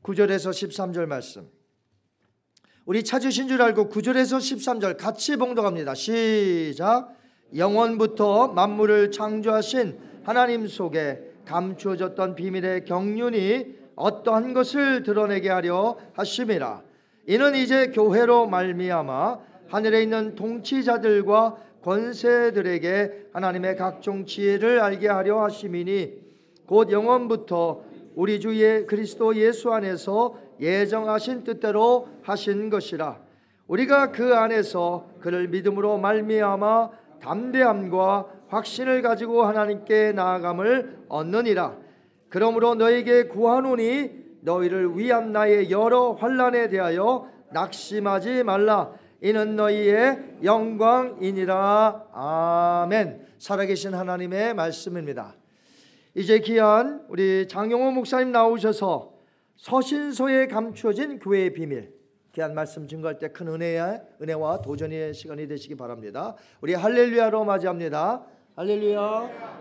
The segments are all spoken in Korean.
9절에서 13절 말씀, 우리 찾으신 줄 알고 9절에서 13절 같이 봉독합니다. 시작. 영원부터 만물을 창조하신 하나님 속에 감추어졌던 비밀의 경륜이 어떠한 것을 드러내게 하려 하심이라. 이는 이제 교회로 말미암아 하늘에 있는 통치자들과 권세들에게 하나님의 각종 지혜를 알게 하려 하심이니 곧 영원부터 우리 주 그리스도 예수 안에서 예정하신 뜻대로 하신 것이라. 우리가 그 안에서 그를 믿음으로 말미암아 담대함과 확신을 가지고 하나님께 나아감을 얻느니라. 그러므로 너에게 구하노니 너희를 위한 나의 여러 환난에 대하여 낙심하지 말라. 이는 너희의 영광이니라. 아멘. 살아계신 하나님의 말씀입니다. 이제 귀한 우리 장용호 목사님 나오셔서 서신서에 감추어진 교회의 비밀, 귀한 말씀 증거할 때 큰 은혜와 도전의 시간이 되시기 바랍니다. 우리 할렐루야로 맞이합니다. 할렐루야.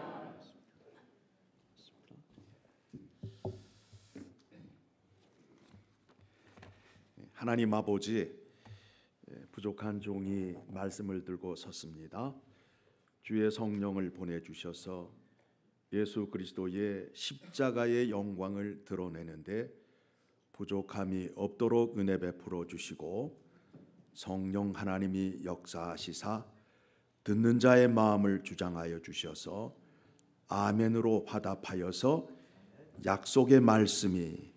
하나님 아버지, 부족한 종이 말씀을 들고 섰습니다. 주의 성령을 보내주셔서 예수 그리스도의 십자가의 영광을 드러내는데 부족함이 없도록 은혜 베풀어 주시고, 성령 하나님이 역사하시사 듣는 자의 마음을 주장하여 주셔서 아멘으로 화답하여서 약속의 말씀이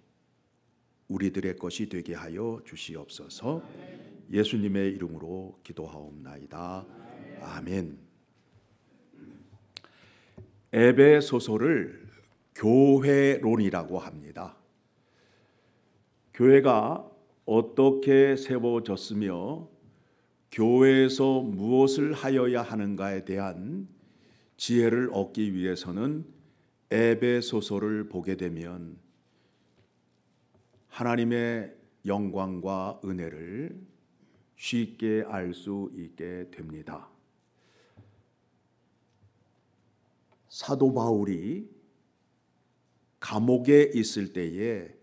우리들의 것이 되게 하여 주시옵소서. 예수님의 이름으로 기도하옵나이다. 아멘. 에베소서를 교회론이라고 합니다. 교회가 어떻게 세워졌으며 교회에서 무엇을 하여야 하는가에 대한 지혜를 얻기 위해서는 에베소서를 보게 되면 하나님의 영광과 은혜를 쉽게 알 수 있게 됩니다. 사도 바울이 감옥에 있을 때에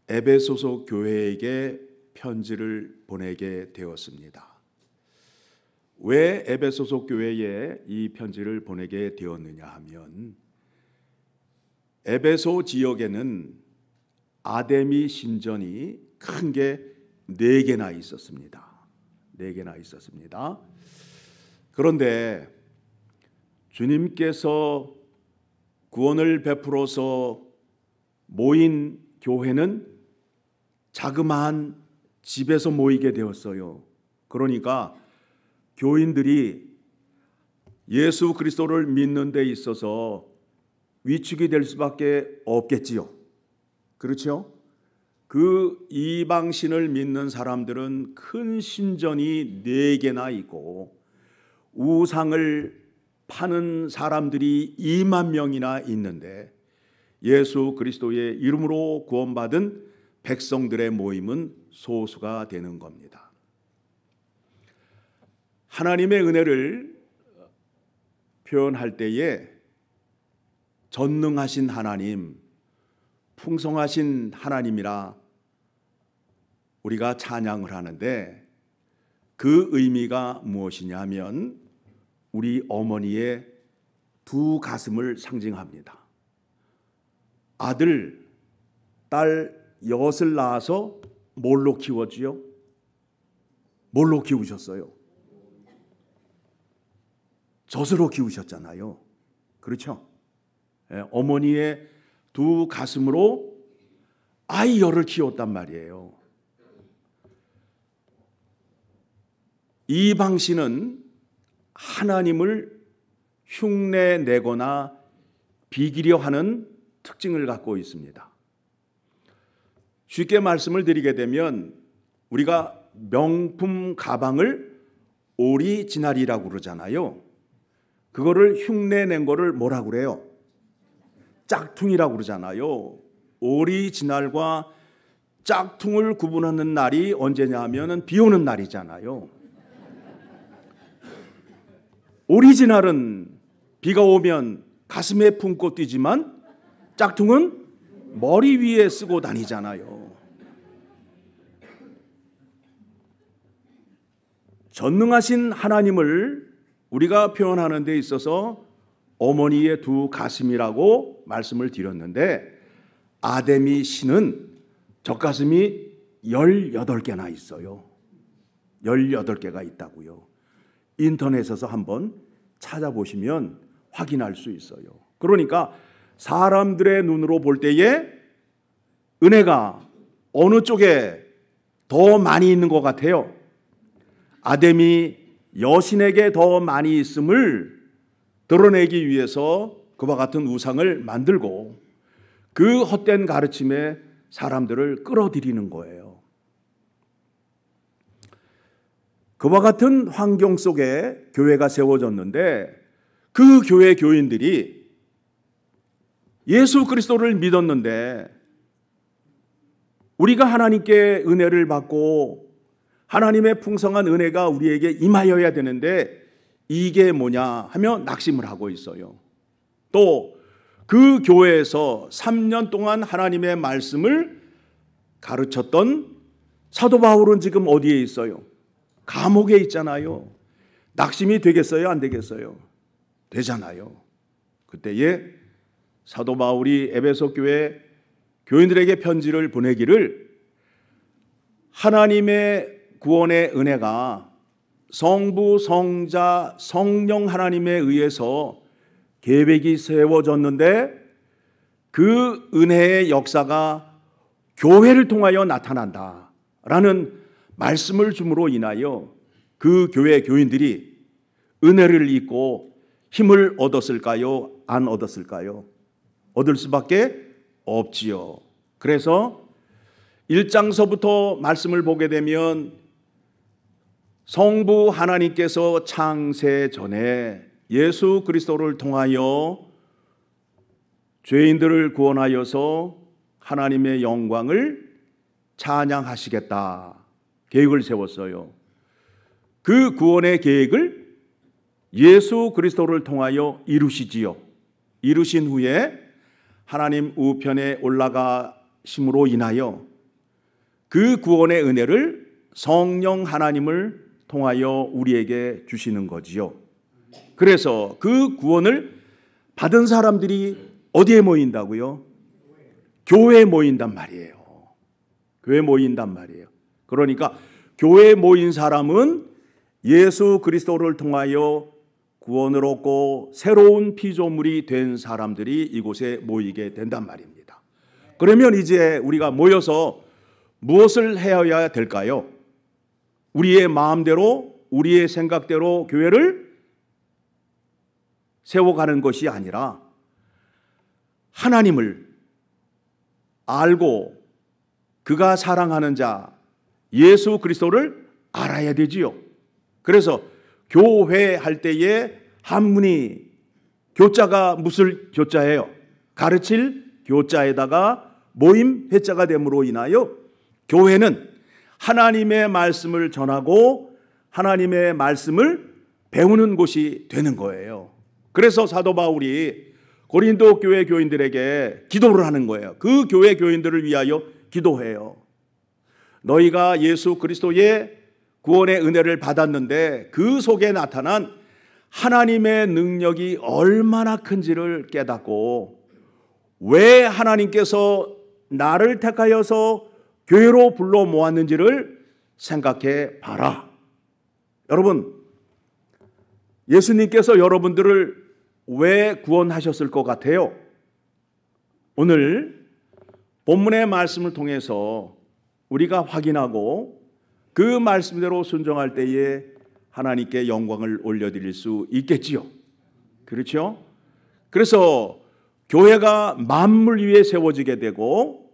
에베소서 교회에게 편지를 보내게 되었습니다. 왜 에베소서 교회에 이 편지를 보내게 되었느냐 하면, 에베소 지역에는 아데미 신전이 큰 게 4개나 있었습니다. 4개나 있었습니다. 그런데 주님께서 구원을 베풀어서 모인 교회는 자그마한 집에서 모이게 되었어요. 그러니까 교인들이 예수 그리스도를 믿는 데 있어서 위축이 될 수밖에 없겠지요. 그렇죠? 그 이방신을 믿는 사람들은 큰 신전이 4개나 있고 우상을 파는 사람들이 2만 명이나 있는데 예수 그리스도의 이름으로 구원받은 백성들의 모임은 소수가 되는 겁니다. 하나님의 은혜를 표현할 때에 전능하신 하나님, 풍성하신 하나님이라 우리가 찬양을 하는데, 그 의미가 무엇이냐면 우리 어머니의 2 가슴을 상징합니다. 아들, 딸 6을 낳아서 뭘로 키웠지요? 뭘로 키우셨어요? 젖으로 키우셨잖아요. 그렇죠? 어머니의 2 가슴으로 아이 10을 키웠단 말이에요. 이방신은 하나님을 흉내내거나 비기려 하는 특징을 갖고 있습니다. 쉽게 말씀을 드리게 되면 우리가 명품 가방을 오리지널이라고 그러잖아요. 그거를 흉내낸 거를 뭐라고 그래요? 짝퉁이라고 그러잖아요. 오리지널과 짝퉁을 구분하는 날이 언제냐 하면 비 오는 날이잖아요. 오리지널은 비가 오면 가슴에 품고 뛰지만 짝퉁은 머리 위에 쓰고 다니잖아요. 전능하신 하나님을 우리가 표현하는 데 있어서 어머니의 두 가슴이라고 말씀을 드렸는데, 아데미 신은 젖가슴이 18개나 있어요. 18개가 있다고요. 인터넷에서 한번 찾아보시면 확인할 수 있어요. 그러니까 사람들의 눈으로 볼 때에 은혜가 어느 쪽에 더 많이 있는 것 같아요? 아담이 여신에게 더 많이 있음을 드러내기 위해서 그와 같은 우상을 만들고 그 헛된 가르침에 사람들을 끌어들이는 거예요. 그와 같은 환경 속에 교회가 세워졌는데, 그 교회 교인들이 예수 그리스도를 믿었는데, 우리가 하나님께 은혜를 받고 하나님의 풍성한 은혜가 우리에게 임하여야 되는데 이게 뭐냐 하며 낙심을 하고 있어요. 또 그 교회에서 3년 동안 하나님의 말씀을 가르쳤던 사도 바울은 지금 어디에 있어요? 감옥에 있잖아요. 낙심이 되겠어요? 안 되겠어요? 되잖아요. 그때에 사도 바울이 에베소 교회 교인들에게 편지를 보내기를, 하나님의 구원의 은혜가 성부, 성자, 성령 하나님에 의해서 계획이 세워졌는데 그 은혜의 역사가 교회를 통하여 나타난다라는 말씀을 줌으로 인하여 그 교회 교인들이 은혜를 잊고 힘을 얻었을까요? 안 얻었을까요? 얻을 수밖에 없지요. 그래서 1장서부터 말씀을 보게 되면 성부 하나님께서 창세 전에 예수 그리스도를 통하여 죄인들을 구원하여서 하나님의 영광을 찬양하시겠다 계획을 세웠어요. 그 구원의 계획을 예수 그리스도를 통하여 이루시지요. 이루신 후에 하나님 우편에 올라가심으로 인하여 그 구원의 은혜를 성령 하나님을 통하여 우리에게 주시는 거지요. 그래서 그 구원을 받은 사람들이 어디에 모인다고요? 교회에 모인단 말이에요. 교회에 모인단 말이에요. 그러니까 교회에 모인 사람은 예수 그리스도를 통하여 구원을 얻고 새로운 피조물이 된 사람들이 이곳에 모이게 된단 말입니다. 그러면 이제 우리가 모여서 무엇을 해야 될까요? 우리의 마음대로, 우리의 생각대로 교회를 세워가는 것이 아니라 하나님을 알고 그가 사랑하는 자 예수 그리스도를 알아야 되지요. 그래서 교회 할 때에 한문이 교자가 무슨 교자예요? 가르칠 교자에다가 모임 회자가 됨으로 인하여 교회는 하나님의 말씀을 전하고 하나님의 말씀을 배우는 곳이 되는 거예요. 그래서 사도 바울이 고린도 교회 교인들에게 기도를 하는 거예요. 그 교회 교인들을 위하여 기도해요. 너희가 예수 그리스도의 구원의 은혜를 받았는데 그 속에 나타난 하나님의 능력이 얼마나 큰지를 깨닫고 왜 하나님께서 나를 택하여서 교회로 불러 모았는지를 생각해 봐라. 여러분, 예수님께서 여러분들을 왜 구원하셨을 것 같아요? 오늘 본문의 말씀을 통해서 우리가 확인하고 그 말씀대로 순종할 때에 하나님께 영광을 올려드릴 수 있겠지요. 그렇죠? 그래서 교회가 만물 위에 세워지게 되고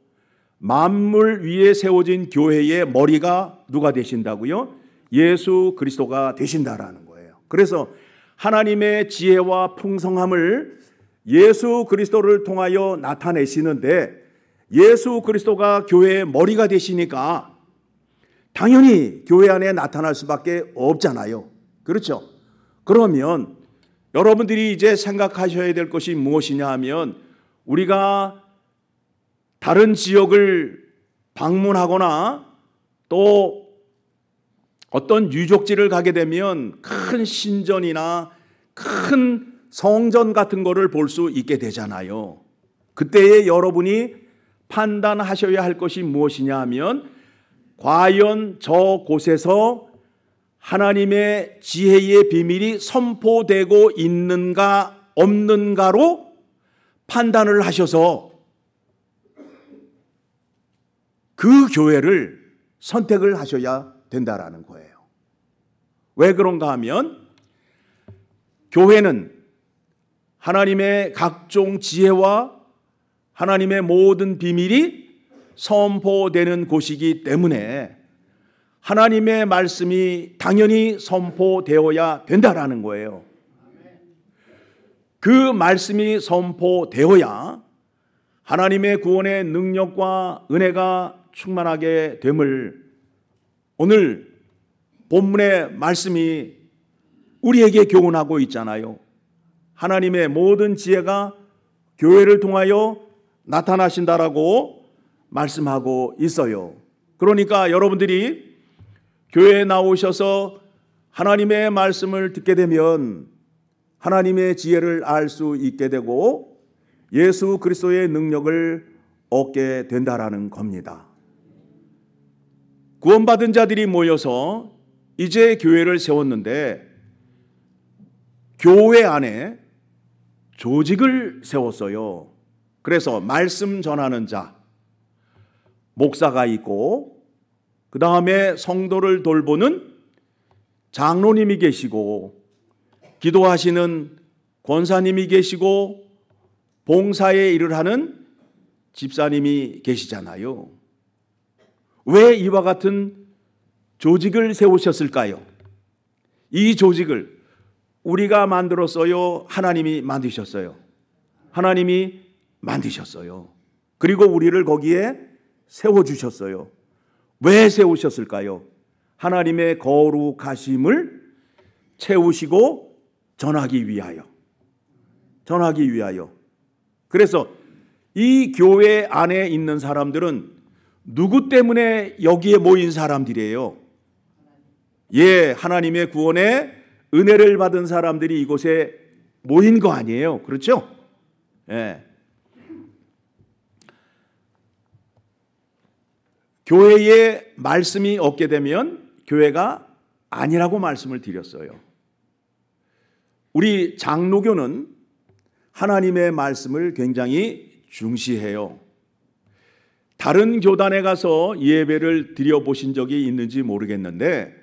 만물 위에 세워진 교회의 머리가 누가 되신다고요? 예수 그리스도가 되신다라는 거예요. 그래서 하나님의 지혜와 풍성함을 예수 그리스도를 통하여 나타내시는데 예수 그리스도가 교회의 머리가 되시니까 당연히 교회 안에 나타날 수밖에 없잖아요. 그렇죠? 그러면 여러분들이 이제 생각하셔야 될 것이 무엇이냐 하면 우리가 다른 지역을 방문하거나 또 어떤 유적지를 가게 되면 큰 신전이나 큰 성전 같은 거를 볼 수 있게 되잖아요. 그때에 여러분이 판단하셔야 할 것이 무엇이냐 하면 과연 저 곳에서 하나님의 지혜의 비밀이 선포되고 있는가 없는가로 판단을 하셔서 그 교회를 선택을 하셔야 된다라는 거예요. 왜 그런가 하면 교회는 하나님의 각종 지혜와 하나님의 모든 비밀이 선포되는 곳이기 때문에 하나님의 말씀이 당연히 선포되어야 된다라는 거예요. 그 말씀이 선포되어야 하나님의 구원의 능력과 은혜가 충만하게 됨을 오늘 본문의 말씀이 우리에게 교훈하고 있잖아요. 하나님의 모든 지혜가 교회를 통하여 나타나신다라고 말씀하고 있어요. 그러니까 여러분들이 교회에 나오셔서 하나님의 말씀을 듣게 되면 하나님의 지혜를 알 수 있게 되고 예수 그리스도의 능력을 얻게 된다라는 겁니다. 구원받은 자들이 모여서 이제 교회를 세웠는데 교회 안에 조직을 세웠어요. 그래서 말씀 전하는 자, 목사가 있고 그 다음에 성도를 돌보는 장로님이 계시고 기도하시는 권사님이 계시고 봉사의 일을 하는 집사님이 계시잖아요. 왜 이와 같은 조직을 세우셨을까요? 이 조직을 우리가 만들었어요? 하나님이 만드셨어요? 하나님이 만드셨어요. 그리고 우리를 거기에 세워주셨어요. 왜 세우셨을까요? 하나님의 거룩하심을 채우시고 전하기 위하여. 전하기 위하여. 그래서 이 교회 안에 있는 사람들은 누구 때문에 여기에 모인 사람들이에요? 예, 하나님의 구원의 은혜를 받은 사람들이 이곳에 모인 거 아니에요. 그렇죠? 예. 교회에 말씀이 없게 되면 교회가 아니라고 말씀을 드렸어요. 우리 장로교는 하나님의 말씀을 굉장히 중시해요. 다른 교단에 가서 예배를 드려보신 적이 있는지 모르겠는데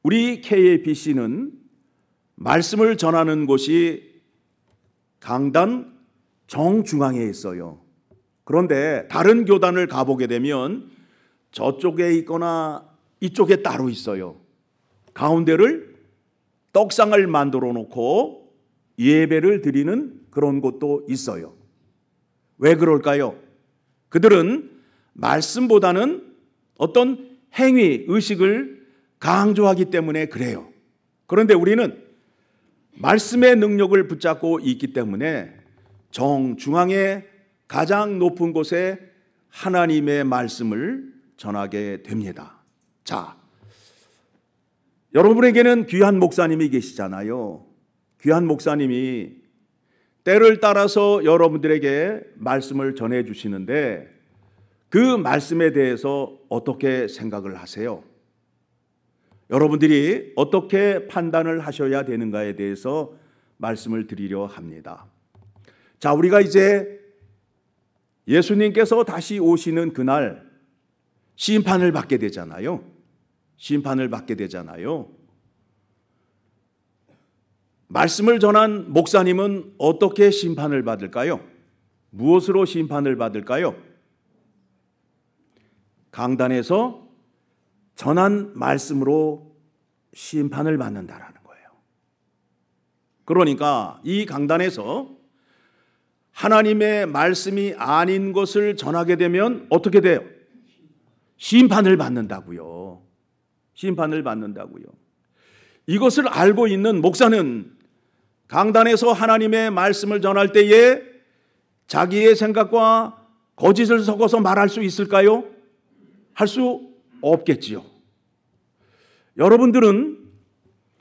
우리 KAPC는 말씀을 전하는 곳이 강단 정중앙에 있어요. 그런데 다른 교단을 가보게 되면 저쪽에 있거나 이쪽에 따로 있어요. 가운데를 떡상을 만들어 놓고 예배를 드리는 그런 곳도 있어요. 왜 그럴까요? 그들은 말씀보다는 어떤 행위, 의식을 강조하기 때문에 그래요. 그런데 우리는 말씀의 능력을 붙잡고 있기 때문에 정중앙에 가장 높은 곳에 하나님의 말씀을 전하게 됩니다. 자, 여러분에게는 귀한 목사님이 계시잖아요. 귀한 목사님이 때를 따라서 여러분들에게 말씀을 전해 주시는데 그 말씀에 대해서 어떻게 생각을 하세요? 여러분들이 어떻게 판단을 하셔야 되는가에 대해서 말씀을 드리려 합니다. 자, 우리가 이제 예수님께서 다시 오시는 그날 심판을 받게 되잖아요. 심판을 받게 되잖아요. 말씀을 전한 목사님은 어떻게 심판을 받을까요? 무엇으로 심판을 받을까요? 강단에서 전한 말씀으로 심판을 받는다라는 거예요. 그러니까 이 강단에서 하나님의 말씀이 아닌 것을 전하게 되면 어떻게 돼요? 심판을 받는다고요. 심판을 받는다고요. 이것을 알고 있는 목사는 강단에서 하나님의 말씀을 전할 때에 자기의 생각과 거짓을 섞어서 말할 수 있을까요? 할 수 없겠지요. 여러분들은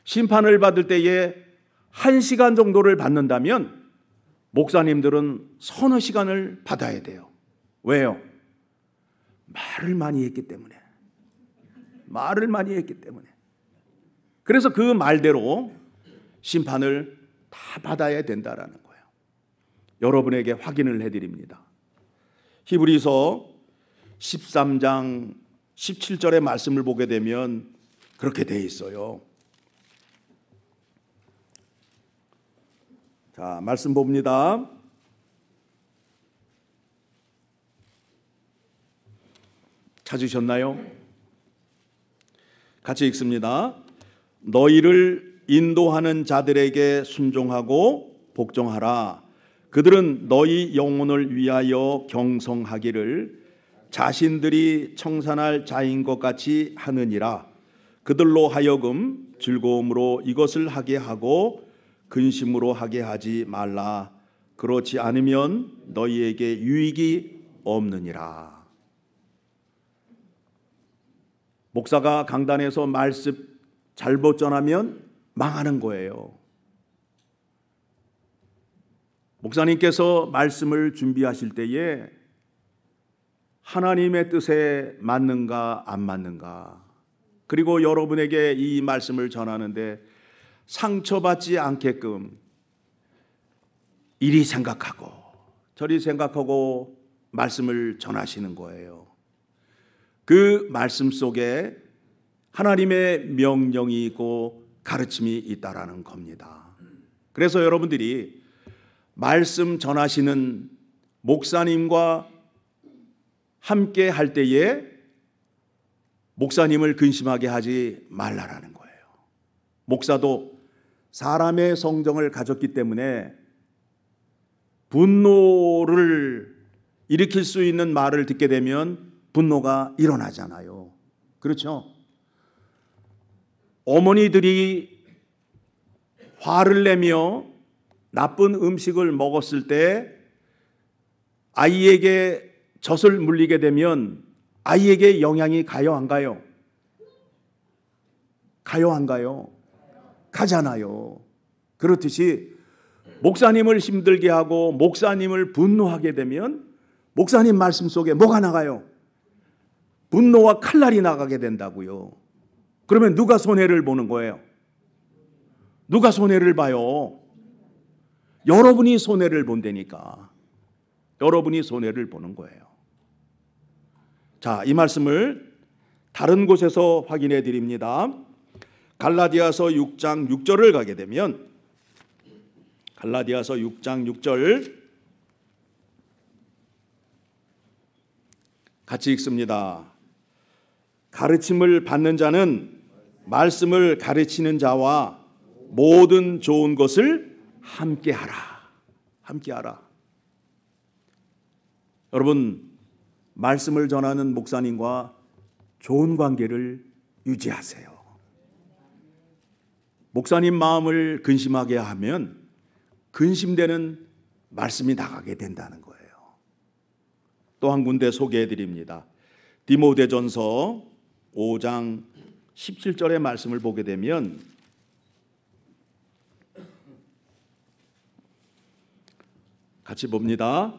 심판을 받을 때에 1시간 정도를 받는다면 목사님들은 서너 시간을 받아야 돼요. 왜요? 말을 많이 했기 때문에. 말을 많이 했기 때문에. 그래서 그 말대로 심판을 다 받아야 된다라는 거예요. 여러분에게 확인을 해드립니다. 히브리서 13장 17절의 말씀을 보게 되면 그렇게 돼 있어요. 자, 말씀 봅니다. 찾으셨나요? 같이 읽습니다. 너희를 인도하는 자들에게 순종하고 복종하라. 그들은 너희 영혼을 위하여 경성하기를 자신들이 청산할 자인 것 같이 하느니라. 그들로 하여금 즐거움으로 이것을 하게 하고 근심으로 하게 하지 말라. 그렇지 않으면 너희에게 유익이 없느니라. 목사가 강단에서 말씀 잘못 전하면 망하는 거예요. 목사님께서 말씀을 준비하실 때에 하나님의 뜻에 맞는가 안 맞는가, 그리고 여러분에게 이 말씀을 전하는데 상처받지 않게끔 이리 생각하고 저리 생각하고 말씀을 전하시는 거예요. 그 말씀 속에 하나님의 명령이 있고 가르침이 있다라는 겁니다. 그래서 여러분들이 말씀 전하시는 목사님과 함께 할 때에 목사님을 근심하게 하지 말라라는 거예요. 목사도 사람의 성정을 가졌기 때문에 분노를 일으킬 수 있는 말을 듣게 되면 분노가 일어나잖아요. 그렇죠? 어머니들이 화를 내며 나쁜 음식을 먹었을 때 아이에게 젖을 물리게 되면 아이에게 영향이 가요, 안 가요? 가요, 안 가요? 가잖아요. 그렇듯이 목사님을 힘들게 하고 목사님을 분노하게 되면 목사님 말씀 속에 뭐가 나가요? 분노와 칼날이 나가게 된다고요. 그러면 누가 손해를 보는 거예요? 누가 손해를 봐요? 여러분이 손해를 본다니까. 여러분이 손해를 보는 거예요. 자, 이 말씀을 다른 곳에서 확인해 드립니다. 갈라디아서 6장 6절을 가게 되면 갈라디아서 6장 6절 같이 읽습니다. 가르침을 받는 자는 말씀을 가르치는 자와 모든 좋은 것을 함께하라. 함께하라. 여러분, 말씀을 전하는 목사님과 좋은 관계를 유지하세요. 목사님 마음을 근심하게 하면 근심되는 말씀이 나가게 된다는 거예요. 또 한 군데 소개해 드립니다. 디모데전서 5장 17절의 말씀을 보게 되면 같이 봅니다.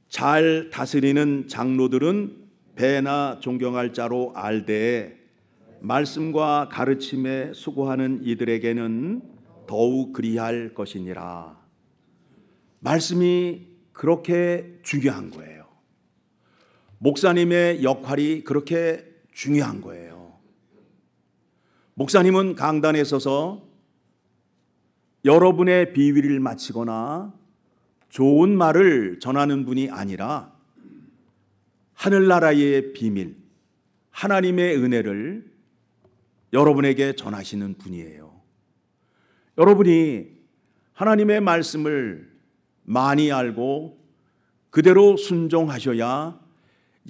잘 다스리는 장로들은 배나 존경할 자로 알되 말씀과 가르침에 수고하는 이들에게는 더욱 그리할 것이니라. 말씀이 그렇게 중요한 거예요. 목사님의 역할이 그렇게 중요한 거예요. 목사님은 강단에 서서 여러분의 비위를 마치거나 좋은 말을 전하는 분이 아니라 하늘나라의 비밀, 하나님의 은혜를 여러분에게 전하시는 분이에요. 여러분이 하나님의 말씀을 많이 알고 그대로 순종하셔야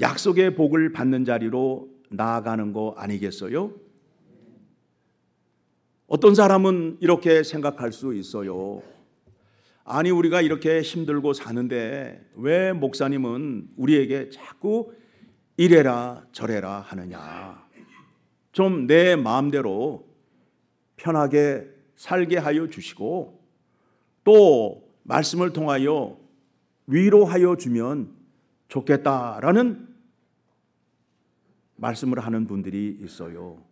약속의 복을 받는 자리로 나아가는 거 아니겠어요? 어떤 사람은 이렇게 생각할 수 있어요. 아니 우리가 이렇게 힘들고 사는데 왜 목사님은 우리에게 자꾸 이래라 저래라 하느냐. 좀 내 마음대로 편하게 살게 하여 주시고 또 말씀을 통하여 위로하여 주면 좋겠다라는 말씀을 하는 분들이 있어요.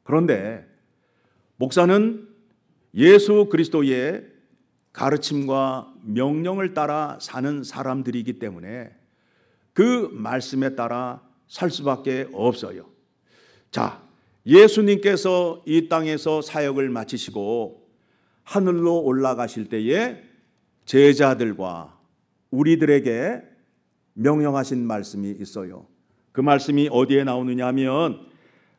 그런데 목사는 예수 그리스도의 가르침과 명령을 따라 사는 사람들이기 때문에 그 말씀에 따라 살 수밖에 없어요. 자, 예수님께서 이 땅에서 사역을 마치시고 하늘로 올라가실 때에 제자들과 우리들에게 명령하신 말씀이 있어요. 그 말씀이 어디에 나오느냐 하면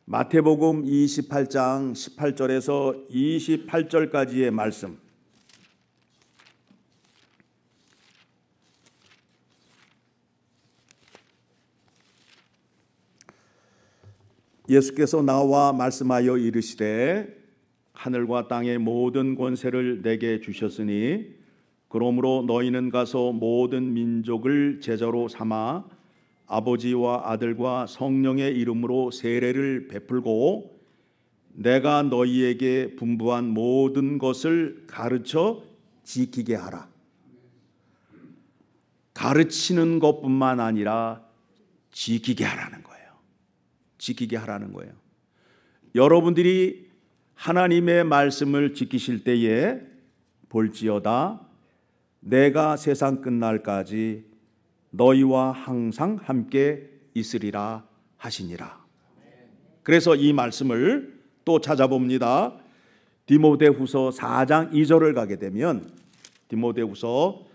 마태복음 28장 18절에서 28절까지의 말씀. 예수께서 나와 말씀하여 이르시되 하늘과 땅의 모든 권세를 내게 주셨으니 그러므로 너희는 가서 모든 민족을 제자로 삼아 아버지와 아들과 성령의 이름으로 세례를 베풀고 내가 너희에게 분부한 모든 것을 가르쳐 지키게 하라. 가르치는 것뿐만 아니라 지키게 하라는 거예요. 지키게 하라는 거예요. 여러분들이 하나님의 말씀을 지키실 때에 볼지어다 내가 세상 끝날까지 너희와 항상 함께 있으리라 하시니라. 그래서 이 말씀을 또 찾아봅니다. 디모데후서 4장 2절을 가게 되면 디모데후서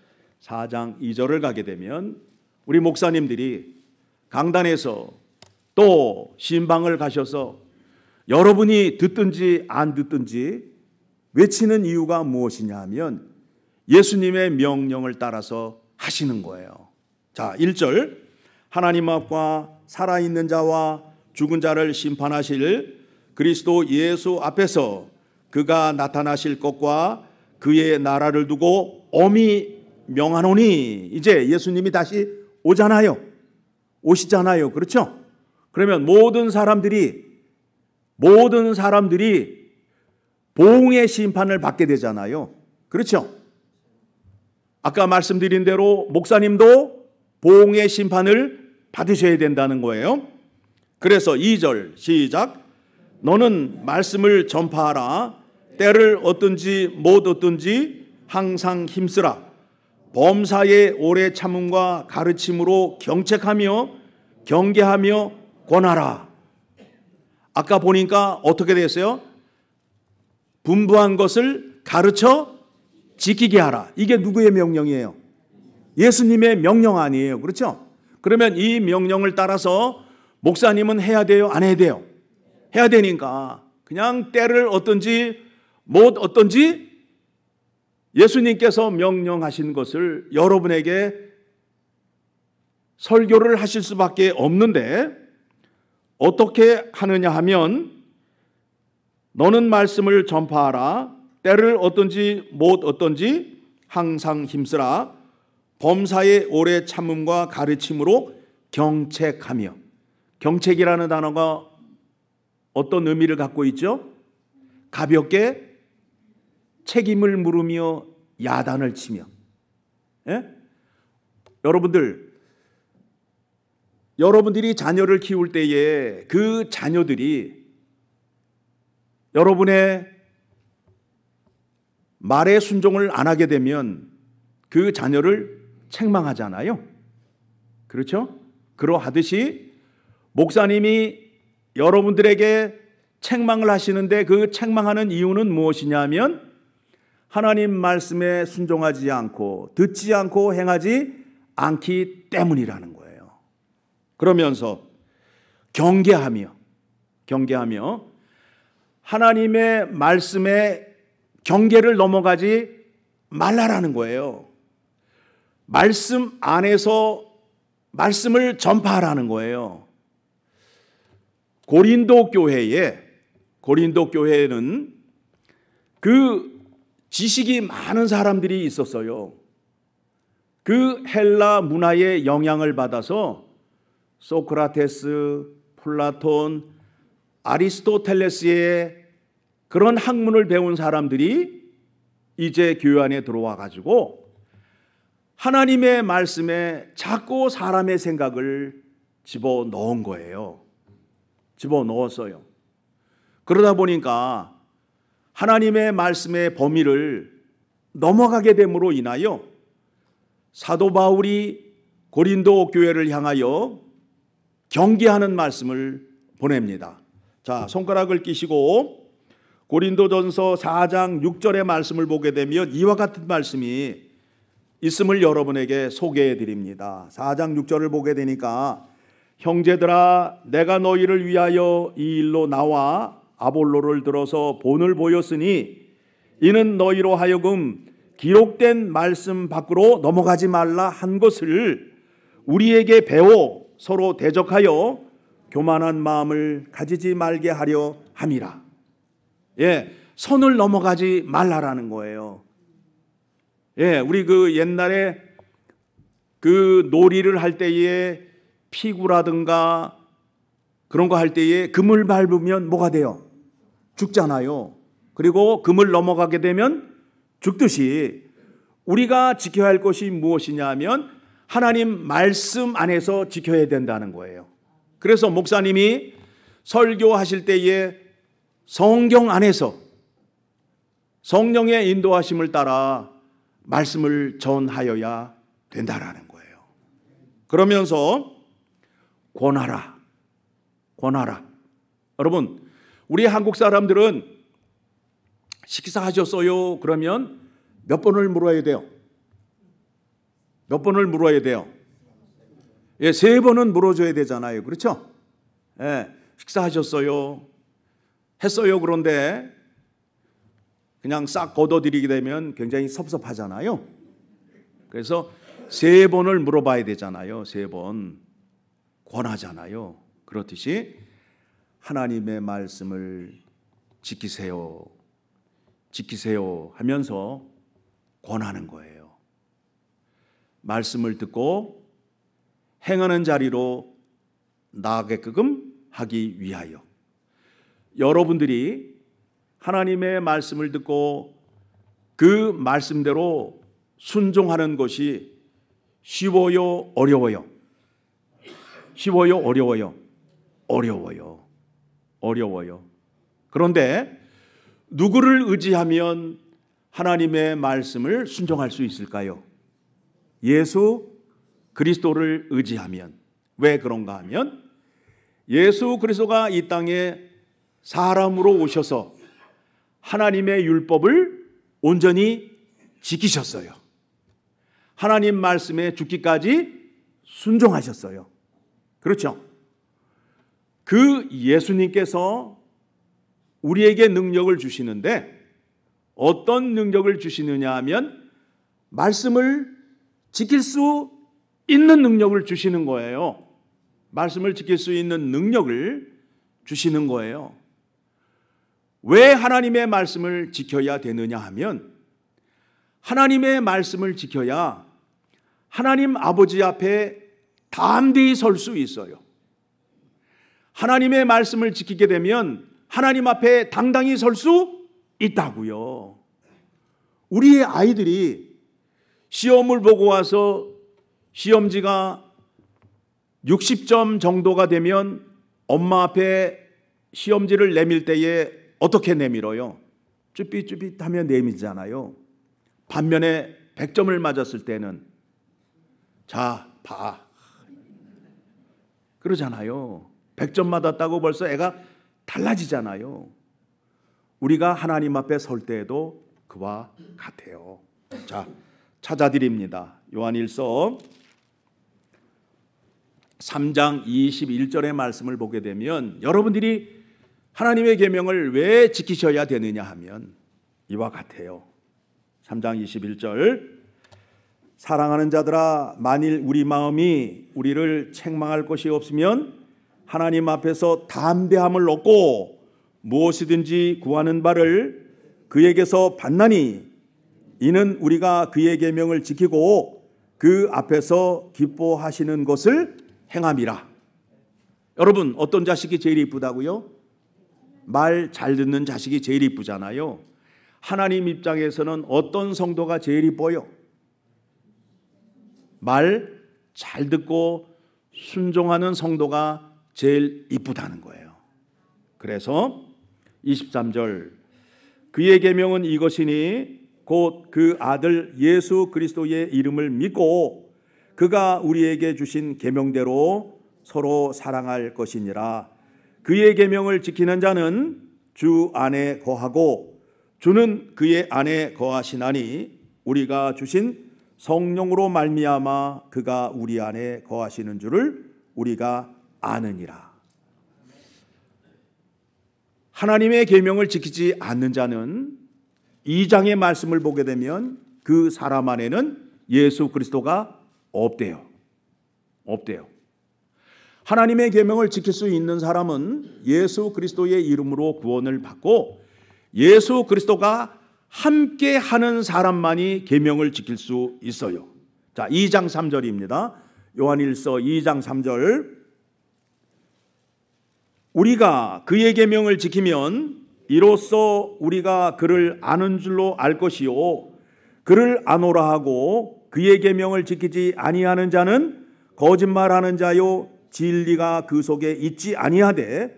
4장 2절을 가게 되면 우리 목사님들이 강단에서 또 신방을 가셔서 여러분이 듣든지 안 듣든지 외치는 이유가 무엇이냐 하면 예수님의 명령을 따라서 하시는 거예요. 자, 1절 하나님 앞과 살아있는 자와 죽은 자를 심판하실 그리스도 예수 앞에서 그가 나타나실 것과 그의 나라를 두고 엄히 명하노니. 이제 예수님이 다시 오잖아요. 오시잖아요. 그렇죠? 그러면 모든 사람들이 보응의 심판을 받게 되잖아요. 그렇죠? 아까 말씀드린 대로 목사님도 보응의 심판을 받으셔야 된다는 거예요. 그래서 2절 시작. 너는 말씀을 전파하라. 때를 얻든지 못 얻든지 항상 힘쓰라. 범사의 오래 참음과 가르침으로 경책하며 경계하며 권하라. 아까 보니까 어떻게 됐어요? 분부한 것을 가르쳐 지키게 하라. 이게 누구의 명령이에요? 예수님의 명령 아니에요. 그렇죠? 그러면 이 명령을 따라서 목사님은 해야 돼요? 안 해야 돼요? 해야 되니까 그냥 때를 얻든지 못 얻든지 예수님께서 명령하신 것을 여러분에게 설교를 하실 수밖에 없는데 어떻게 하느냐 하면 너는 말씀을 전파하라. 때를 얻든지 못 얻든지 항상 힘쓰라. 범사의 오래 참음과 가르침으로 경책하며. 경책이라는 단어가 어떤 의미를 갖고 있죠? 가볍게 책임을 물으며 야단을 치며. 예? 여러분들이 자녀를 키울 때에 그 자녀들이 여러분의 말에 순종을 안 하게 되면 그 자녀를 책망하잖아요. 그렇죠? 그러하듯이 목사님이 여러분들에게 책망을 하시는데 그 책망하는 이유는 무엇이냐면 하나님 말씀에 순종하지 않고 듣지 않고 행하지 않기 때문이라는 거예요. 그러면서 경계하며 하나님의 말씀에 경계를 넘어가지 말라라는 거예요. 말씀 안에서 말씀을 전파하라는 거예요. 고린도 교회에는 그 지식이 많은 사람들이 있었어요. 그 헬라 문화의 영향을 받아서 소크라테스, 플라톤, 아리스토텔레스의 그런 학문을 배운 사람들이 이제 교회 안에 들어와 가지고 하나님의 말씀에 자꾸 사람의 생각을 집어넣은 거예요. 집어넣었어요. 그러다 보니까 하나님의 말씀의 범위를 넘어가게 됨으로 인하여 사도 바울이 고린도 교회를 향하여 경계하는 말씀을 보냅니다. 자, 손가락을 끼시고 고린도전서 4장 6절의 말씀을 보게 되면 이와 같은 말씀이 있음을 여러분에게 소개해 드립니다. 4장 6절을 보게 되니까 형제들아 내가 너희를 위하여 이 일로 나와 아볼로를 들어서 본을 보였으니 이는 너희로 하여금 기록된 말씀 밖으로 넘어가지 말라 한 것을 우리에게 배워 서로 대적하여 교만한 마음을 가지지 말게 하려 함이라. 예, 선을 넘어가지 말라라는 거예요. 예, 우리 그 옛날에 그 놀이를 할 때에 피구라든가 그런 거 할 때에 금을 밟으면 뭐가 돼요? 죽잖아요. 그리고 금을 넘어가게 되면 죽듯이 우리가 지켜야 할 것이 무엇이냐 하면 하나님 말씀 안에서 지켜야 된다는 거예요. 그래서 목사님이 설교하실 때에 성경 안에서 성령의 인도하심을 따라 말씀을 전하여야 된다라는 거예요. 그러면서 권하라. 여러분, 우리 한국 사람들은 식사하셨어요? 그러면 몇 번을 물어야 돼요? 몇 번을 물어야 돼요? 예, 3번은 물어줘야 되잖아요. 그렇죠? 예, 식사하셨어요? 했어요. 그런데 그냥 싹 걷어들이게 되면 굉장히 섭섭하잖아요. 그래서 3번을 물어봐야 되잖아요. 3번. 권하잖아요. 그렇듯이 하나님의 말씀을 지키세요 하면서 권하는 거예요. 말씀을 듣고 행하는 자리로 나아가게끔 하기 위하여. 여러분들이 하나님의 말씀을 듣고 그 말씀대로 순종하는 것이 쉬워요? 어려워요? 쉬워요? 어려워요? 어려워요. 그런데 누구를 의지하면 하나님의 말씀을 순종할 수 있을까요? 예수 그리스도를 의지하면. 왜 그런가 하면 예수 그리스도가 이 땅에 사람으로 오셔서 하나님의 율법을 온전히 지키셨어요. 하나님 말씀에 죽기까지 순종하셨어요. 그렇죠? 그 예수님께서 우리에게 능력을 주시는데 어떤 능력을 주시느냐 하면 말씀을 지킬 수 있는 능력을 주시는 거예요. 말씀을 지킬 수 있는 능력을 주시는 거예요. 왜 하나님의 말씀을 지켜야 되느냐 하면 하나님의 말씀을 지켜야 하나님 아버지 앞에 담대히 설 수 있어요. 하나님의 말씀을 지키게 되면 하나님 앞에 당당히 설 수 있다고요. 우리의 아이들이 시험을 보고 와서 시험지가 60점 정도가 되면 엄마 앞에 시험지를 내밀 때에 어떻게 내밀어요? 쭈삣쭈삣하며 내밀잖아요. 반면에 100점을 맞았을 때는 자, 봐. 그러잖아요. 100점 맞았다고 벌써 애가 달라지잖아요. 우리가 하나님 앞에 설 때에도 그와 같아요. 자, 찾아드립니다. 요한일서 3장 21절의 말씀을 보게 되면 여러분들이 하나님의 계명을 왜 지키셔야 되느냐 하면 이와 같아요. 3장 21절 사랑하는 자들아 만일 우리 마음이 우리를 책망할 것이 없으면 하나님 앞에서 담대함을 얻고 무엇이든지 구하는 바를 그에게서 받나니 이는 우리가 그의 계명을 지키고 그 앞에서 기뻐하시는 것을 행함이라. 여러분, 어떤 자식이 제일 이쁘다고요? 말 잘 듣는 자식이 제일 이쁘잖아요. 하나님 입장에서는 어떤 성도가 제일 이뻐요? 말 잘 듣고 순종하는 성도가 제일 이쁘다는 거예요. 그래서 23절, 그의 계명은 이것이니 곧 그 아들 예수 그리스도의 이름을 믿고 그가 우리에게 주신 계명대로 서로 사랑할 것이니라. 그의 계명을 지키는 자는 주 안에 거하고 주는 그의 안에 거하시나니 우리가 주신 성령으로 말미암아 그가 우리 안에 거하시는 줄을 우리가 아느니라. 하나님의 계명을 지키지 않는 자는 2장의 말씀을 보게 되면 그 사람 안에는 예수 그리스도가 없대요. 하나님의 계명을 지킬 수 있는 사람은 예수 그리스도의 이름으로 구원을 받고 예수 그리스도가 함께 하는 사람만이 계명을 지킬 수 있어요. 자, 2장 3절입니다. 요한일서 2장 3절. 우리가 그의 계명을 지키면 이로써 우리가 그를 아는 줄로 알 것이요 그를 아노라 하고 그의 계명을 지키지 아니하는 자는 거짓말하는 자요 진리가 그 속에 있지 아니하되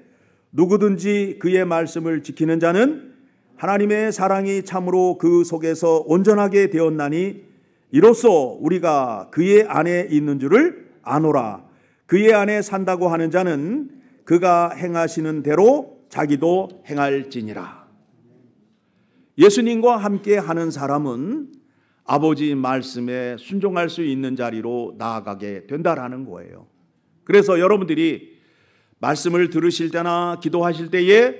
누구든지 그의 말씀을 지키는 자는 하나님의 사랑이 참으로 그 속에서 온전하게 되었나니 이로써 우리가 그의 안에 있는 줄을 아노라. 그의 안에 산다고 하는 자는 그가 행하시는 대로 자기도 행할지니라. 예수님과 함께 하는 사람은 아버지 말씀에 순종할 수 있는 자리로 나아가게 된다라는 거예요. 그래서 여러분들이 말씀을 들으실 때나 기도하실 때에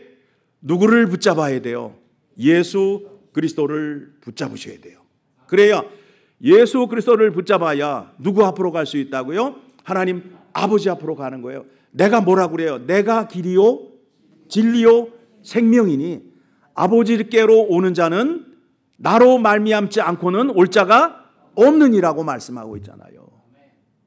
누구를 붙잡아야 돼요? 예수 그리스도를 붙잡으셔야 돼요. 그래야 예수 그리스도를 붙잡아야 누구 앞으로 갈 수 있다고요? 하나님 아버지 앞으로 가는 거예요. 내가 뭐라고 그래요? 내가 길이요 진리요 생명이니 아버지께로 오는 자는 나로 말미암지 않고는 올 자가 없느니라고 말씀하고 있잖아요.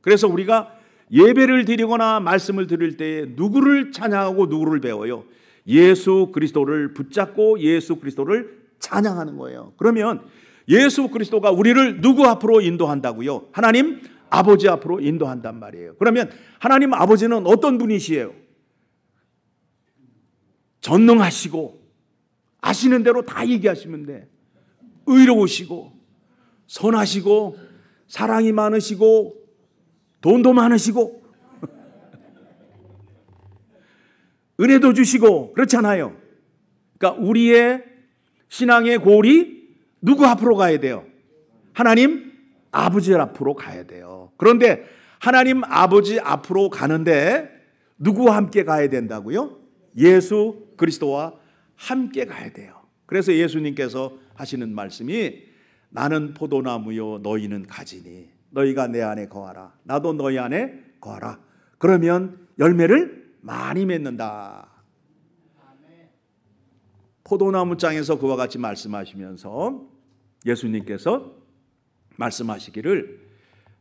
그래서 우리가 예배를 드리거나 말씀을 들을 때 누구를 찬양하고 누구를 배워요? 예수 그리스도를 붙잡고 예수 그리스도를 찬양하는 거예요. 그러면 예수 그리스도가 우리를 누구 앞으로 인도한다고요? 하나님 아버지 앞으로 인도한단 말이에요. 그러면 하나님 아버지는 어떤 분이시에요? 전능하시고 아시는 대로 다 얘기하시면 돼. 의로우시고 선하시고 사랑이 많으시고 돈도 많으시고 은혜도 주시고 그렇잖아요. 그러니까 우리의 신앙의 골이 누구 앞으로 가야 돼요? 하나님 아버지 앞으로 가야 돼요. 그런데 하나님 아버지 앞으로 가는데 누구와 함께 가야 된다고요? 예수 그리스도와 함께 가야 돼요. 그래서 예수님께서 하시는 말씀이 나는 포도나무요 너희는 가지니 너희가 내 안에 거하라 나도 너희 안에 거하라 그러면 열매를 많이 맺는다. 포도나무 장에서 그와 같이 말씀하시면서 예수님께서 말씀하시기를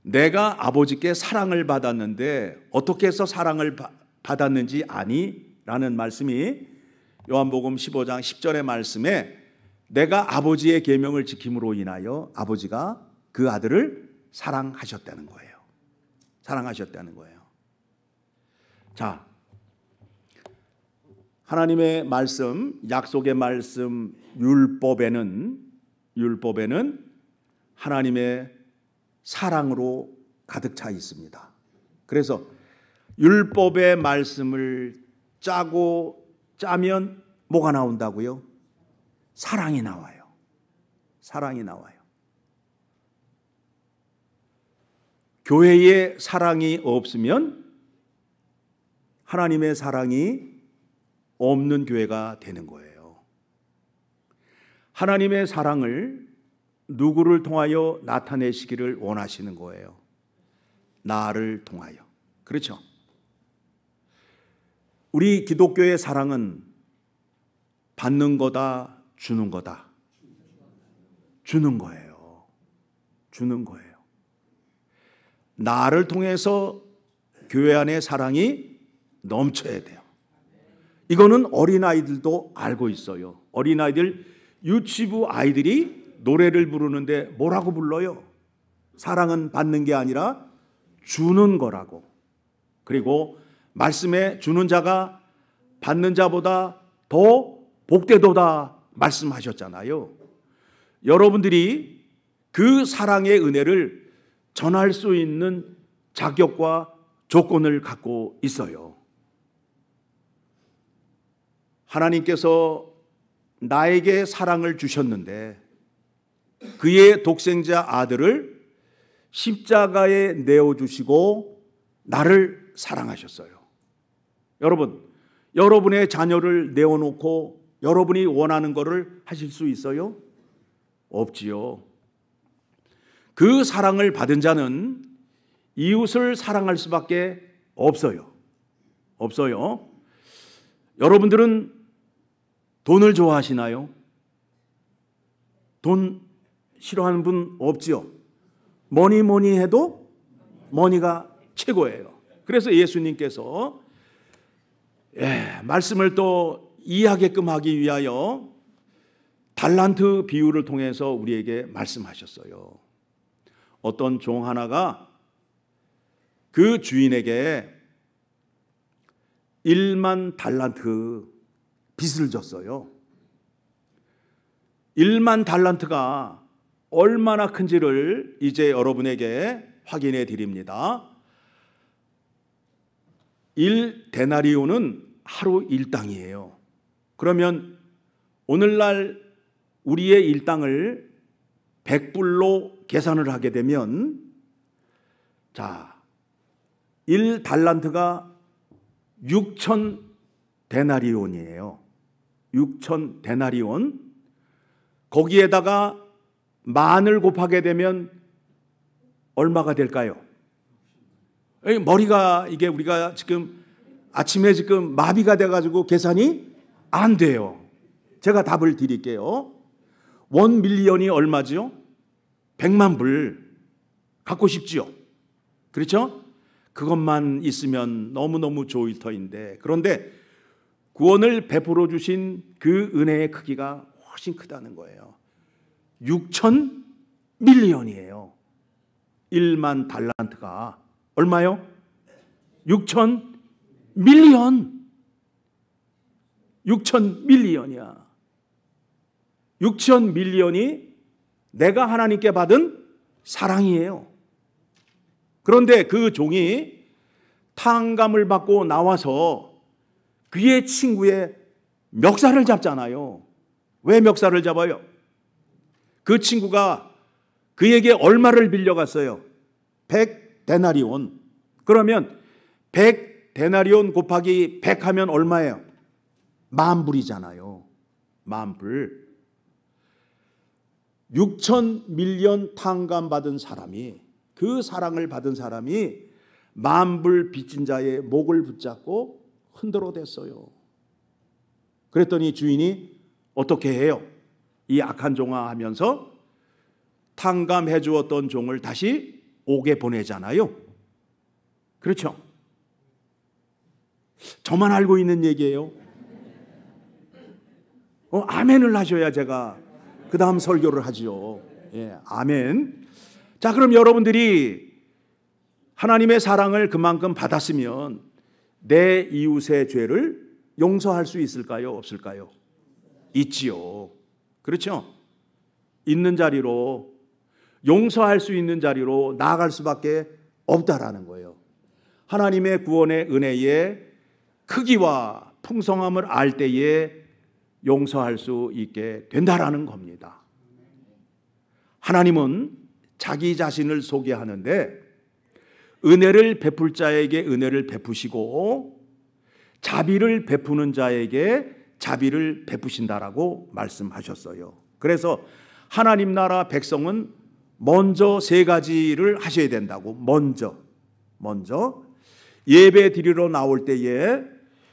내가 아버지께 사랑을 받았는데 어떻게 해서 사랑을 받았는지 아니? 라는 말씀이 요한복음 15장 10절의 말씀에 내가 아버지의 계명을 지킴으로 인하여 아버지가 그 아들을 사랑하셨다는 거예요. 사랑하셨다는 거예요. 자, 하나님의 말씀, 약속의 말씀, 율법에는 하나님의 사랑으로 가득 차 있습니다. 그래서 율법의 말씀을 짜면 뭐가 나온다고요? 사랑이 나와요. 사랑이 나와요. 교회에 사랑이 없으면 하나님의 사랑이 없는 교회가 되는 거예요. 하나님의 사랑을 누구를 통하여 나타내시기를 원하시는 거예요? 나를 통하여. 그렇죠? 우리 기독교의 사랑은 받는 거다, 주는 거다. 주는 거예요. 주는 거예요. 나를 통해서 교회 안에 사랑이 넘쳐야 돼요. 이거는 어린아이들도 알고 있어요. 어린아이들, 유치부 아이들이 노래를 부르는데 뭐라고 불러요? 사랑은 받는 게 아니라 주는 거라고. 그리고 말씀에 주는 자가 받는 자보다 더 복되도다 말씀하셨잖아요. 여러분들이 그 사랑의 은혜를 전할 수 있는 자격과 조건을 갖고 있어요. 하나님께서 나에게 사랑을 주셨는데 그의 독생자 아들을 십자가에 내어주시고 나를 사랑하셨어요. 여러분, 여러분의 자녀를 내어놓고 여러분이 원하는 것을 하실 수 있어요? 없지요. 그 사랑을 받은 자는 이웃을 사랑할 수밖에 없어요. 없어요. 여러분들은 돈을 좋아하시나요? 돈 싫어하는 분 없지요? 뭐니 해도 머니가 최고예요. 그래서 예수님께서 말씀을 또 이해하게끔 하기 위하여 달란트 비유를 통해서 우리에게 말씀하셨어요. 어떤 종 하나가 그 주인에게 1만 달란트 빚을 졌어요. 1만 달란트가 얼마나 큰지를 이제 여러분에게 확인해 드립니다. 1데나리온은 하루 일당이에요. 그러면 오늘날 우리의 일당을 100불로 계산을 하게 되면 자, 1달란트가 6천 데나리온이에요. 6천 데나리온. 거기에다가 만을 곱하게 되면 얼마가 될까요? 머리가 이게 우리가 지금 아침에 지금 마비가 돼가지고 계산이 안 돼요. 제가 답을 드릴게요. 1밀리언이 얼마죠? 100만 불 갖고 싶지요. 그렇죠? 그것만 있으면 너무너무 좋을 터인데, 그런데 구원을 베풀어 주신 그 은혜의 크기가 훨씬 크다는 거예요. 6천 밀리언이에요. 1만 달란트가 얼마요? 6천 밀리언. 6천 밀리언이야. 6천 밀리언이 내가 하나님께 받은 사랑이에요. 그런데 그 종이 탕감을 받고 나와서 그의 친구의 멱살을 잡잖아요. 왜 멱살을 잡아요? 그 친구가 그에게 얼마를 빌려갔어요? 100데나리온. 그러면 100데나리온 곱하기 100 하면 얼마예요? 10,000불이잖아요. 10,000불. 6천 밀리언 탕감 받은 사람이, 그 사랑을 받은 사람이 10,000불 빚진 자의 목을 붙잡고 흔들어 댔어요. 그랬더니 주인이 어떻게 해요? 이 악한 종아 하면서 탕감해 주었던 종을 다시 옥에 보내잖아요. 그렇죠? 저만 알고 있는 얘기예요. 아멘을 하셔야 제가 그 다음 설교를 하지요. 예, 아멘. 자, 그럼 여러분들이 하나님의 사랑을 그만큼 받았으면 내 이웃의 죄를 용서할 수 있을까요? 없을까요? 있지요. 그렇죠? 있는 자리로, 용서할 수 있는 자리로 나아갈 수밖에 없다라는 거예요. 하나님의 구원의 은혜의 크기와 풍성함을 알 때에 용서할 수 있게 된다라는 겁니다. 하나님은 자기 자신을 소개하는데 은혜를 베풀 자에게 은혜를 베푸시고 자비를 베푸는 자에게 자비를 베푸신다라고 말씀하셨어요. 그래서 하나님 나라 백성은 먼저 세 가지를 하셔야 된다고. 먼저 예배 드리러 나올 때에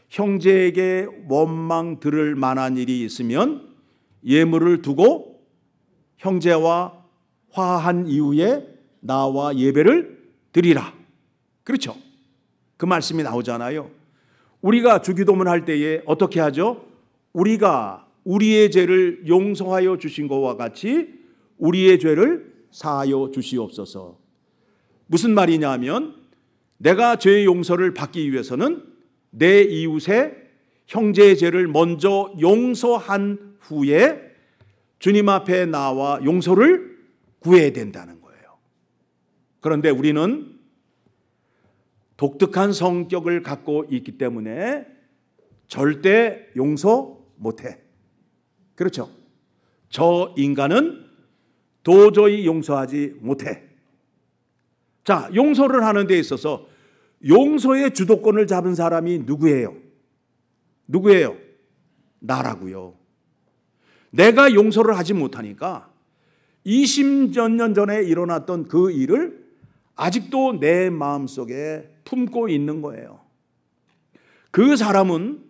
형제에게 원망 들을 만한 일이 있으면 예물을 두고 형제와 화한 이후에 나와 예배를 드리라. 그렇죠? 그 말씀이 나오잖아요. 우리가 주기도문 할 때에 어떻게 하죠? 우리가 우리의 죄를 용서하여 주신 것과 같이 우리의 죄를 사하여 주시옵소서. 무슨 말이냐면 내가 죄의 용서를 받기 위해서는 내 이웃의 형제의 죄를 먼저 용서한 후에 주님 앞에 나와 용서를 구해야 된다는 거예요. 그런데 우리는 독특한 성격을 갖고 있기 때문에 절대 용서 못해. 그렇죠? 저 인간은 도저히 용서하지 못해. 자, 용서를 하는 데 있어서 용서의 주도권을 잡은 사람이 누구예요? 누구예요? 나라고요. 내가 용서를 하지 못하니까 20몇 년 전에 일어났던 그 일을 아직도 내 마음속에 품고 있는 거예요. 그 사람은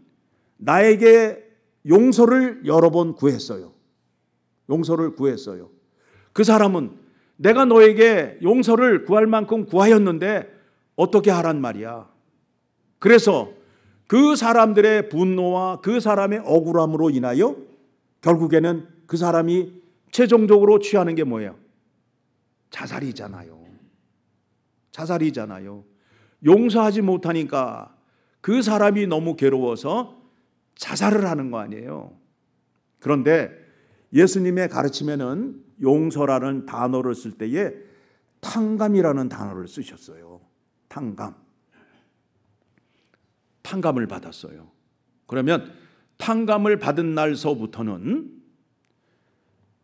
나에게 용서를 여러 번 구했어요. 용서를 구했어요. 그 사람은 내가 너에게 용서를 구할 만큼 구하였는데 어떻게 하란 말이야. 그래서 그 사람들의 분노와 그 사람의 억울함으로 인하여 결국에는 그 사람이 최종적으로 취하는 게 뭐예요? 자살이잖아요. 자살이잖아요. 용서하지 못하니까 그 사람이 너무 괴로워서 자살을 하는 거 아니에요. 그런데 예수님의 가르침에는 용서라는 단어를 쓸 때에 탕감이라는 단어를 쓰셨어요. 탕감. 탕감을 받았어요. 그러면 탕감을 받은 날서부터는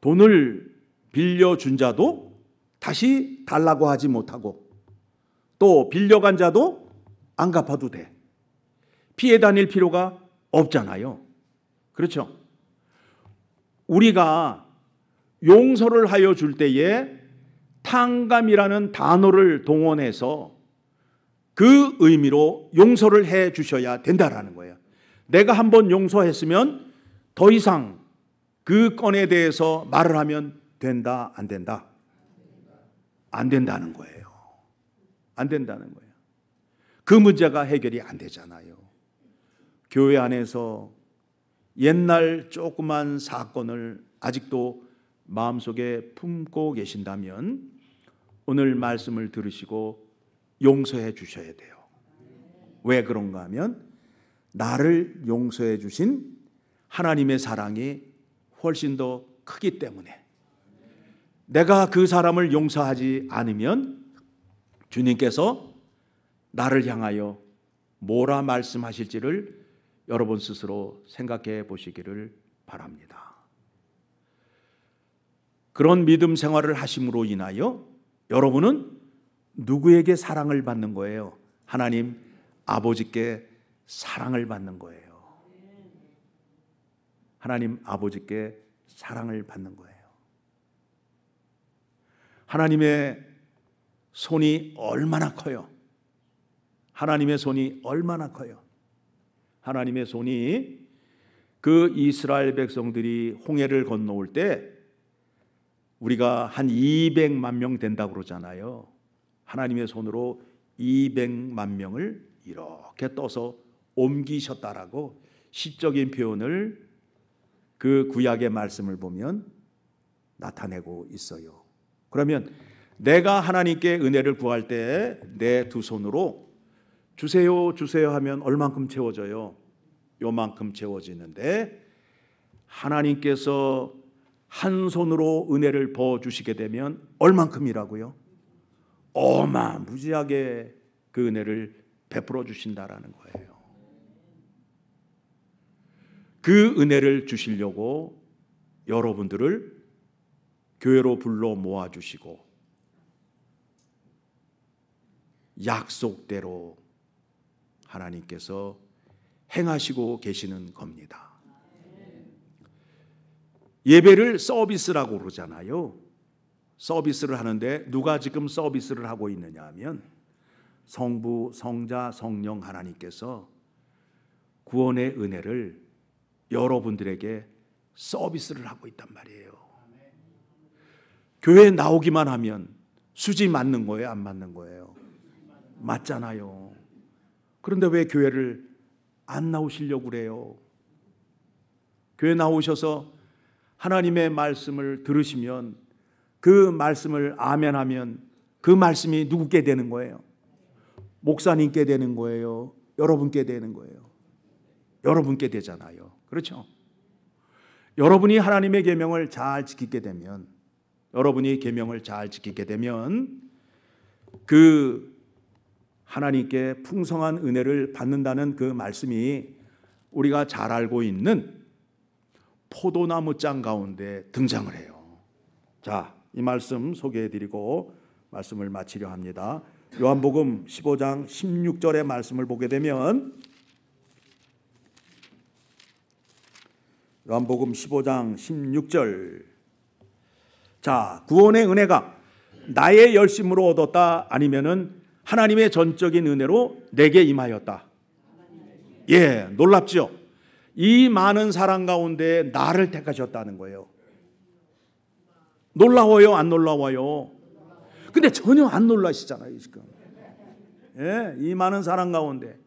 돈을 빌려준 자도 다시 달라고 하지 못하고 또 빌려간 자도 안 갚아도 돼. 피해 다닐 필요가 없잖아요. 그렇죠? 우리가 용서를 하여 줄 때에 탕감이라는 단어를 동원해서 그 의미로 용서를 해 주셔야 된다라는 거예요. 내가 한번 용서했으면 더 이상 그 건에 대해서 말을 하면 된다, 안 된다? 안 된다는 거예요. 안 된다는 거예요. 그 문제가 해결이 안 되잖아요. 교회 안에서 옛날 조그만 사건을 아직도 마음속에 품고 계신다면 오늘 말씀을 들으시고 용서해 주셔야 돼요. 왜 그런가 하면 나를 용서해 주신 하나님의 사랑이 훨씬 더 크기 때문에 내가 그 사람을 용서하지 않으면 주님께서 나를 향하여 뭐라 말씀하실지를 여러분 스스로 생각해 보시기를 바랍니다. 그런 믿음 생활을 하심으로 인하여 여러분은 누구에게 사랑을 받는 거예요? 하나님 아버지께 사랑을 받는 거예요. 하나님 아버지께 사랑을 받는 거예요. 하나님의 손이 얼마나 커요? 하나님의 손이 얼마나 커요? 하나님의 손이 그 이스라엘 백성들이 홍해를 건너올 때 우리가 한 200만 명 된다고 그러잖아요. 하나님의 손으로 200만 명을 이렇게 떠서 옮기셨다라고 시적인 표현을 그 구약의 말씀을 보면 나타내고 있어요. 그러면 내가 하나님께 은혜를 구할 때 내 두 손으로 주세요 주세요 하면 얼만큼 채워져요? 요만큼 채워지는데 하나님께서 한 손으로 은혜를 부어주시게 되면 얼만큼이라고요? 어마무지하게 그 은혜를 베풀어 주신다라는 거예요. 그 은혜를 주시려고 여러분들을 교회로 불러 모아주시고 약속대로 하나님께서 행하시고 계시는 겁니다. 예배를 서비스라고 그러잖아요. 서비스를 하는데 누가 지금 서비스를 하고 있느냐 하면 성부, 성자, 성령 하나님께서 구원의 은혜를 여러분들에게 서비스를 하고 있단 말이에요. 교회 나오기만 하면 수지 맞는 거예요? 안 맞는 거예요? 맞잖아요. 그런데 왜 교회를 안 나오시려고 그래요? 교회 나오셔서 하나님의 말씀을 들으시면 그 말씀을 아멘하면 그 말씀이 누구께 되는 거예요? 목사님께 되는 거예요? 여러분께 되는 거예요? 여러분께 되잖아요. 그렇죠? 여러분이 하나님의 계명을 잘 지키게 되면, 여러분이 계명을 잘 지키게 되면 그 하나님께 풍성한 은혜를 받는다는 그 말씀이 우리가 잘 알고 있는 포도나무 장 가운데 등장을 해요. 자, 이 말씀 소개해드리고 말씀을 마치려 합니다. 요한복음 15장 16절의 말씀을 보게 되면, 요한복음 15장 16절, 자, 구원의 은혜가 나의 열심으로 얻었다, 아니면은 하나님의 전적인 은혜로 내게 임하였다. 예, 놀랍죠? 이 많은 사람 가운데 나를 택하셨다는 거예요. 놀라워요? 안 놀라워요? 근데 전혀 안 놀라시잖아요, 지금. 예, 이 많은 사람 가운데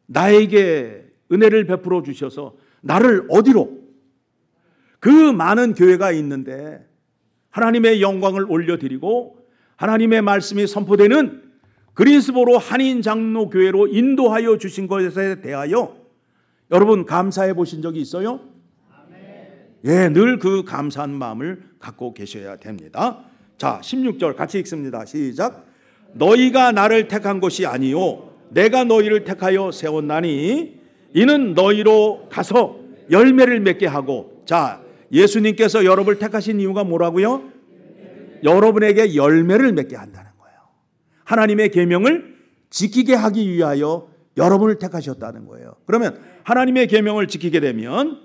나에게 은혜를 베풀어 주셔서 나를 어디로? 그 많은 교회가 있는데 하나님의 영광을 올려드리고 하나님의 말씀이 선포되는 그린스보로 한인 장로교회로 인도하여 주신 것에 대하여 여러분 감사해 보신 적이 있어요? 예, 늘 그 감사한 마음을 갖고 계셔야 됩니다. 자, 16절 같이 읽습니다. 시작. 너희가 나를 택한 것이 아니요 내가 너희를 택하여 세웠나니 이는 너희로 가서 열매를 맺게 하고. 자, 예수님께서 여러분을 택하신 이유가 뭐라고요? 여러분에게 열매를 맺게 한다는 거예요. 하나님의 계명을 지키게 하기 위하여 여러분을 택하셨다는 거예요. 그러면 하나님의 계명을 지키게 되면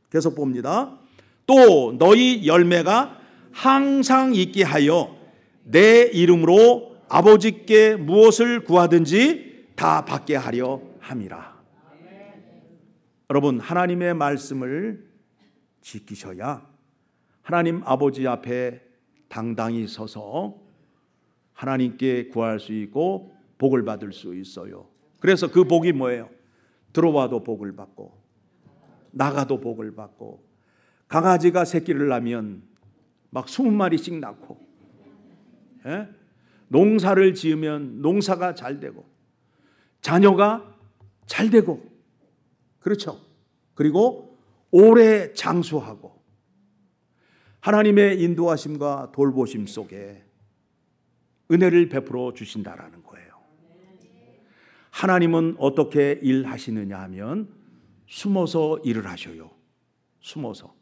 계속 봅니다. 또 너희 열매가 항상 있게 하여 내 이름으로 아버지께 무엇을 구하든지 다 받게 하려 함이라. 여러분, 하나님의 말씀을 지키셔야 하나님 아버지 앞에 당당히 서서 하나님께 구할 수 있고 복을 받을 수 있어요. 그래서 그 복이 뭐예요? 들어와도 복을 받고 나가도 복을 받고, 강아지가 새끼를 낳으면 막 20마리씩 낳고, 예? 농사를 지으면 농사가 잘 되고 자녀가 잘 되고, 그렇죠? 그리고 오래 장수하고 하나님의 인도하심과 돌보심 속에 은혜를 베풀어 주신다라는 거예요. 하나님은 어떻게 일하시느냐 하면 숨어서 일을 하셔요. 숨어서.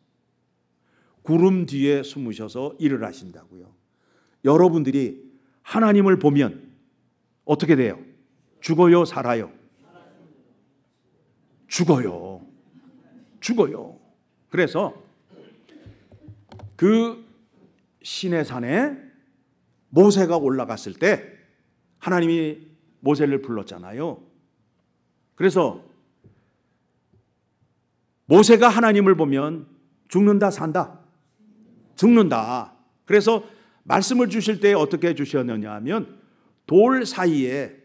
구름 뒤에 숨으셔서 일을 하신다고요. 여러분들이 하나님을 보면 어떻게 돼요? 죽어요? 살아요? 죽어요. 죽어요. 그래서 그 시내산에 모세가 올라갔을 때 하나님이 모세를 불렀잖아요. 그래서 모세가 하나님을 보면 죽는다, 산다? 죽는다. 그래서 말씀을 주실 때 어떻게 주셨느냐 하면 돌 사이에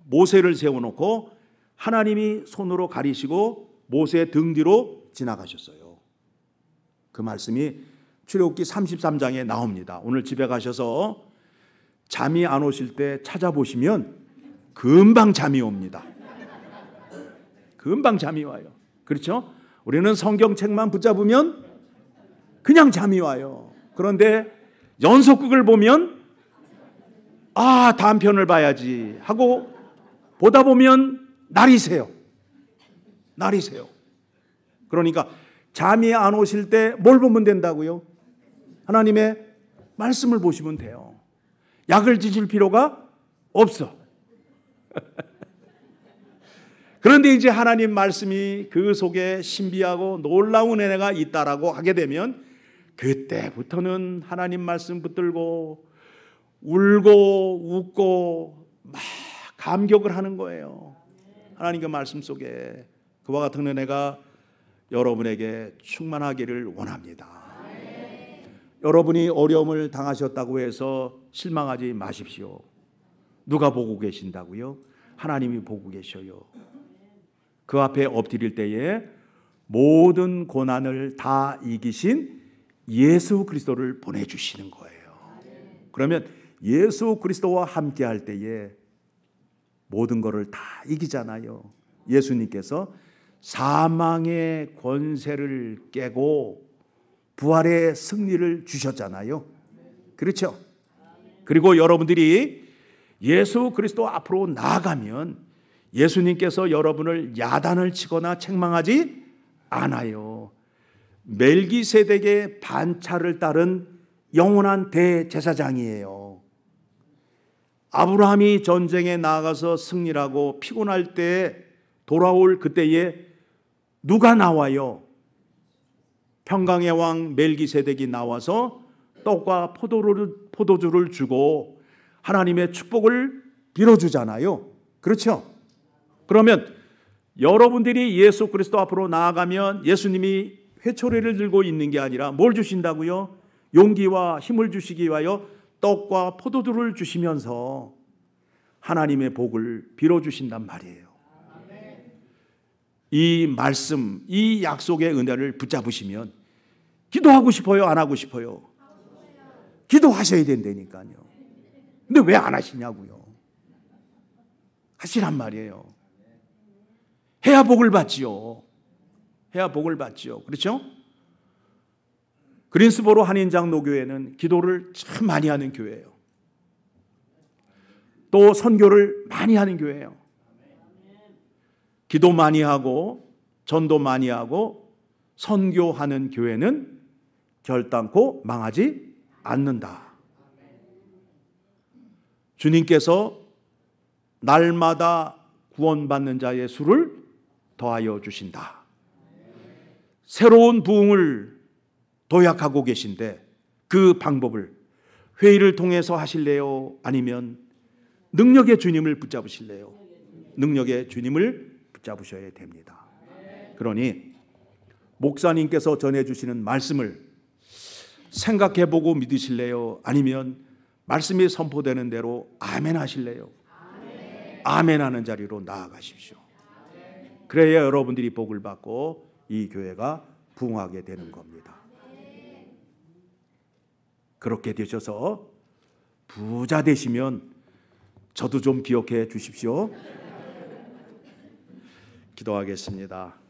모세를 세워놓고 하나님이 손으로 가리시고 모세 등 뒤로 지나가셨어요. 그 말씀이 출애굽기 33장에 나옵니다. 오늘 집에 가셔서 잠이 안 오실 때 찾아보시면 금방 잠이 옵니다. 금방 잠이 와요. 그렇죠? 우리는 성경책만 붙잡으면 그냥 잠이 와요. 그런데 연속극을 보면 다음 편을 봐야지 하고 보다 보면 날이 새요. 날이 새요. 그러니까 잠이 안 오실 때 뭘 보면 된다고요? 하나님의 말씀을 보시면 돼요. 약을 드실 필요가 없어. 그런데 이제 하나님 말씀이 그 속에 신비하고 놀라운 은혜가 있다라고 하게 되면 그때부터는 하나님 말씀 붙들고 울고 웃고 막 감격을 하는 거예요. 하나님 그 말씀 속에 그와 같은 은혜가 여러분에게 충만하기를 원합니다. 여러분이 어려움을 당하셨다고 해서 실망하지 마십시오. 누가 보고 계신다고요? 하나님이 보고 계셔요. 그 앞에 엎드릴 때에 모든 고난을 다 이기신 예수 그리스도를 보내주시는 거예요. 그러면 예수 그리스도와 함께 할 때에 모든 것을 다 이기잖아요. 예수님께서 사망의 권세를 깨고 부활의 승리를 주셨잖아요. 그렇죠? 그리고 여러분들이 예수 그리스도 앞으로 나아가면 예수님께서 여러분을 야단을 치거나 책망하지 않아요. 멜기세덱의 반차를 따른 영원한 대제사장이에요. 아브라함이 전쟁에 나가서 승리하고 피곤할 때 돌아올 그때에 누가 나와요? 평강의 왕 멜기세덱이 나와서 떡과 포도주를 주고 하나님의 축복을 빌어주잖아요. 그렇죠? 그러면 여러분들이 예수 그리스도 앞으로 나아가면 예수님이 회초리를 들고 있는 게 아니라 뭘 주신다고요? 용기와 힘을 주시기 위하여 떡과 포도주를 주시면서 하나님의 복을 빌어주신단 말이에요. 이 말씀, 이 약속의 은혜를 붙잡으시면 기도하고 싶어요? 안 하고 싶어요? 기도하셔야 된다니까요. 근데 왜 안 하시냐고요? 하시란 말이에요. 해야 복을 받지요. 해야 복을 받지요. 그렇죠? 그린스보로 한인장로교회는 기도를 참 많이 하는 교회예요. 또 선교를 많이 하는 교회예요. 기도 많이 하고 전도 많이 하고 선교하는 교회는 결단코 망하지 않는다. 주님께서 날마다 구원받는 자의 수를 더하여 주신다. 새로운 부흥을 도약하고 계신데 그 방법을 회의를 통해서 하실래요? 아니면 능력의 주님을 붙잡으실래요? 능력의 주님을 붙잡으셔야 됩니다. 그러니 목사님께서 전해주시는 말씀을 생각해보고 믿으실래요? 아니면 말씀이 선포되는 대로 아멘 하실래요? 아멘 하는 자리로 나아가십시오. 그래야 여러분들이 복을 받고 이 교회가 부흥하게 되는 겁니다. 그렇게 되셔서 부자 되시면 저도 좀 기억해 주십시오. 기도하겠습니다.